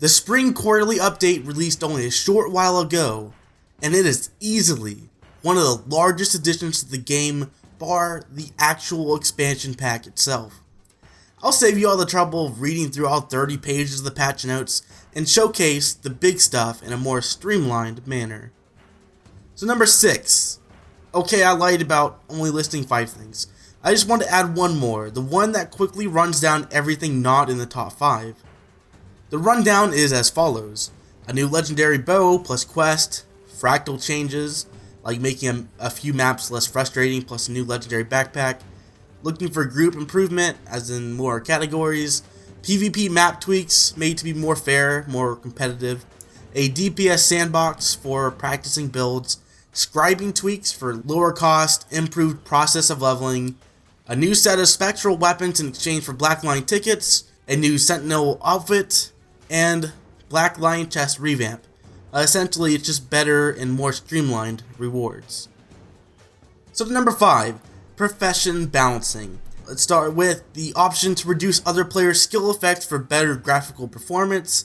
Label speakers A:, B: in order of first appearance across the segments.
A: The spring quarterly update released only a short while ago, and it is easily one of the largest additions to the game, bar the actual expansion pack itself. I'll save you all the trouble of reading through all 30 pages of the patch notes and showcase the big stuff in a more streamlined manner. So number 6. Okay, I lied about only listing 5 things. I just want to add one more, the one that quickly runs down everything not in the top 5. The rundown is as follows: a new legendary bow plus quest, fractal changes, like making a few maps less frustrating, plus a new legendary backpack, looking for group improvement, as in more categories, PvP map tweaks made to be more fair, more competitive, a DPS sandbox for practicing builds, scribing tweaks for lower cost, improved process of leveling, a new set of spectral weapons in exchange for Black Lion tickets, a new Sentinel outfit, and Black Lion chest revamp. Essentially, it's just better and more streamlined rewards. So number 5, profession balancing. Let's start with the option to reduce other players' skill effects for better graphical performance.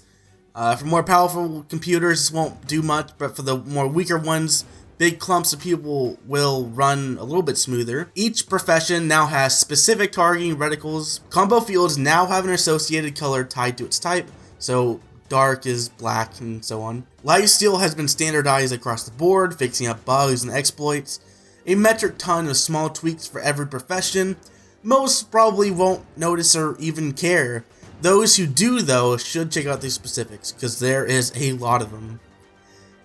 A: For more powerful computers, this won't do much, but for the more weaker ones, big clumps of people will run a little bit smoother. Each profession now has specific targeting reticles. Combo fields now have an associated color tied to its type, so dark is black and so on. Lifesteal has been standardized across the board, fixing up bugs and exploits. A metric ton of small tweaks for every profession. Most probably won't notice or even care. Those who do, though, should check out these specifics, because there is a lot of them.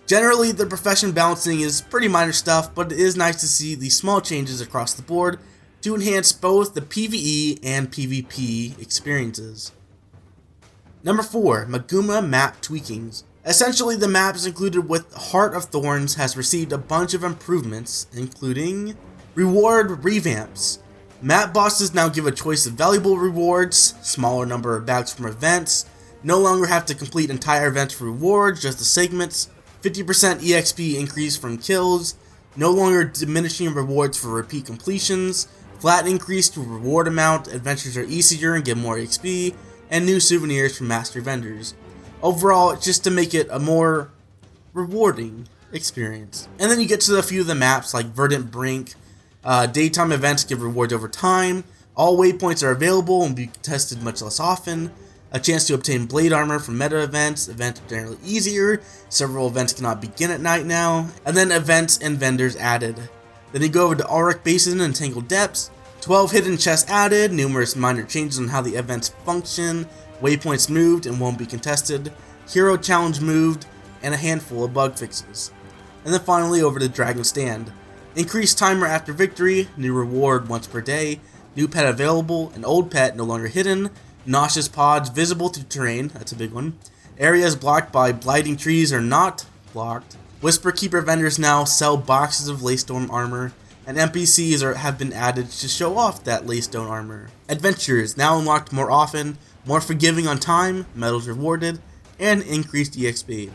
A: Generally, the profession balancing is pretty minor stuff, but it is nice to see these small changes across the board to enhance both the PvE and PvP experiences. Number 4, Maguma map tweakings. Essentially, the maps included with Heart of Thorns has received a bunch of improvements, including reward revamps. Map bosses now give a choice of valuable rewards, smaller number of bags from events, no longer have to complete entire events for rewards, just the segments, 50% EXP increase from kills, no longer diminishing rewards for repeat completions, flat increase to reward amount, adventures are easier and get more EXP, and new souvenirs from master vendors. Overall, it's just to make it a more rewarding experience. And then you get to a few of the maps like Verdant Brink. Daytime events give rewards over time. All waypoints are available and be tested much less often. A chance to obtain blade armor from meta events. Events are generally easier. Several events cannot begin at night now. And then events and vendors added. Then you go over to Auric Basin and Tangled Depths. 12 hidden chests added. Numerous minor changes on how the events function. Waypoints moved and won't be contested. Hero challenge moved. And a handful of bug fixes. And then finally over to Dragon Stand. Increased timer after victory, new reward once per day, new pet available, an old pet no longer hidden, nauseous pods visible through terrain, that's a big one, areas blocked by blighting trees are not blocked, Whisper Keeper vendors now sell boxes of Laystorm armor, and NPCs have been added to show off that Laystone armor. Adventures now unlocked more often, more forgiving on time, medals rewarded, and increased EXP.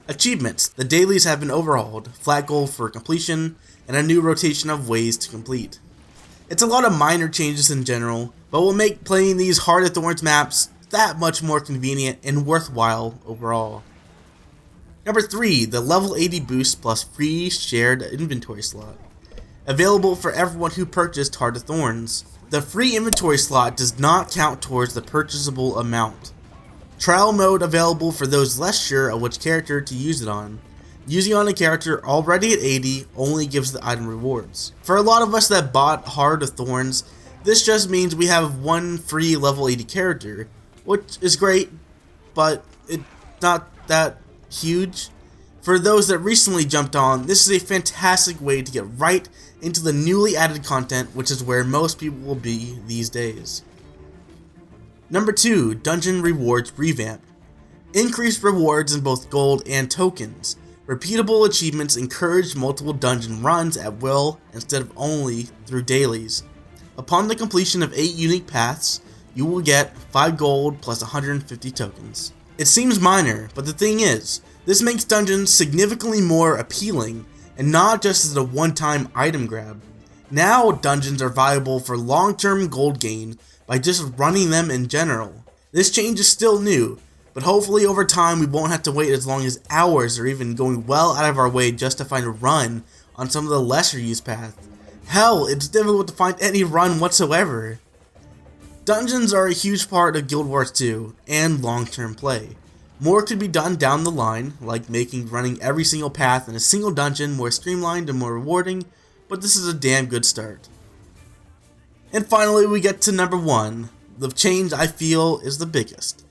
A: Achievements, the dailies have been overhauled, flat goal for completion, and a new rotation of ways to complete. It's a lot of minor changes in general, but will make playing these Heart of Thorns maps that much more convenient and worthwhile overall. Number 3, the level 80 boost plus free shared inventory slot. Available for everyone who purchased Heart of Thorns. The free inventory slot does not count towards the purchasable amount. Trial mode available for those less sure of which character to use it on. Using on a character already at 80 only gives the item rewards. For a lot of us that bought Heart of Thorns, this just means we have one free level 80 character, which is great, but it's not that huge. For those that recently jumped on, this is a fantastic way to get right into the newly added content, which is where most people will be these days. Number 2, Dungeon Rewards Revamp. Increased rewards in both gold and tokens. Repeatable achievements encourage multiple dungeon runs at will instead of only through dailies. Upon the completion of 8 unique paths, you will get 5 gold plus 150 tokens. It seems minor, but the thing is, this makes dungeons significantly more appealing and not just as a one-time item grab. Now dungeons are viable for long-term gold gain by just running them in general. This change is still new, but But hopefully over time we won't have to wait as long as hours or even going well out of our way just to find a run on some of the lesser used paths. Hell, it's difficult to find any run whatsoever. Dungeons are a huge part of Guild Wars 2 and long-term play. More could be done down the line, like making running every single path in a single dungeon more streamlined and more rewarding, but this is a damn good start. And finally we get to number 1, the change I feel is the biggest.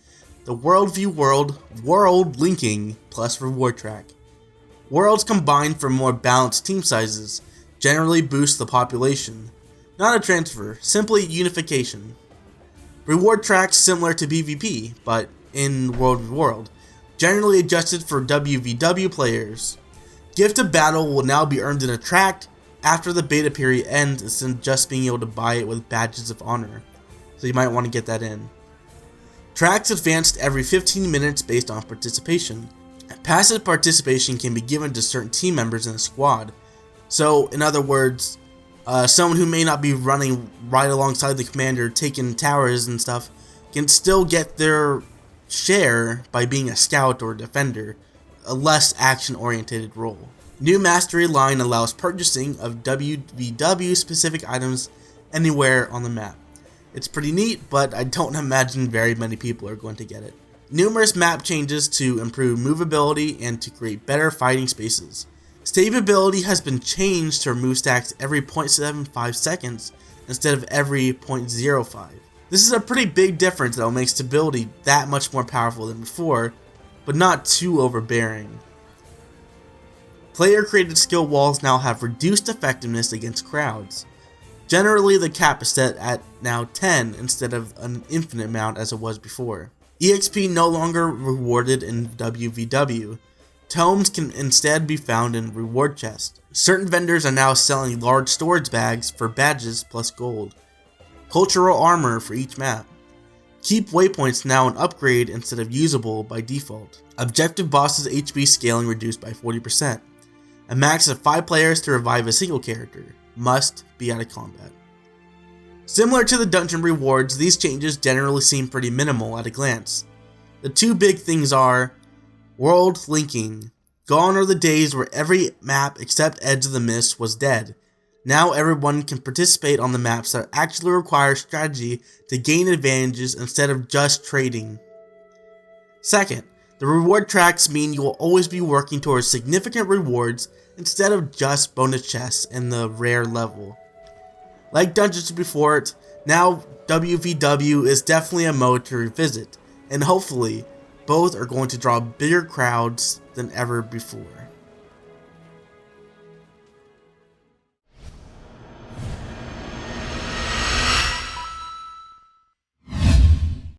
A: The Worldview World linking plus reward track. Worlds combine for more balanced team sizes, generally boost the population. Not a transfer, simply unification. Reward tracks similar to PvP, but in World, generally adjusted for WVW players. Gift of Battle will now be earned in a tract after the beta period ends instead of just being able to buy it with badges of honor, so you might want to get that in. Tracks advanced every 15 minutes based on participation. Passive participation can be given to certain team members in a squad. So, in other words, someone who may not be running right alongside the commander, taking towers and stuff, can still get their share by being a scout or defender, a less action-oriented role. New Mastery line allows purchasing of WVW specific items anywhere on the map. It's pretty neat, but I don't imagine very many people are going to get it. Numerous map changes to improve movability and to create better fighting spaces. Stability has been changed to remove stacks every 0.75 seconds instead of every 0.05. This is a pretty big difference that will make stability that much more powerful than before, but not too overbearing. Player created skill walls now have reduced effectiveness against crowds. Generally, the cap is set at now 10 instead of an infinite amount as it was before. EXP no longer rewarded in WVW. Tomes can instead be found in reward chests. Certain vendors are now selling large storage bags for badges plus gold. Cultural armor for each map. Keep waypoints now an upgrade instead of usable by default. Objective bosses HP scaling reduced by 40%. A max of 5 players to revive a single character. Must be out of combat. Similar to the dungeon rewards, these changes generally seem pretty minimal at a glance. The two big things are world linking. Gone are the days where every map except Edge of the Mist was dead. Now everyone can participate on the maps that actually require strategy to gain advantages instead of just trading. Second, the reward tracks mean you will always be working towards significant rewards instead of just bonus chests in the rare level. Like dungeons before it, now WVW is definitely a mode to revisit, and hopefully both are going to draw bigger crowds than ever before.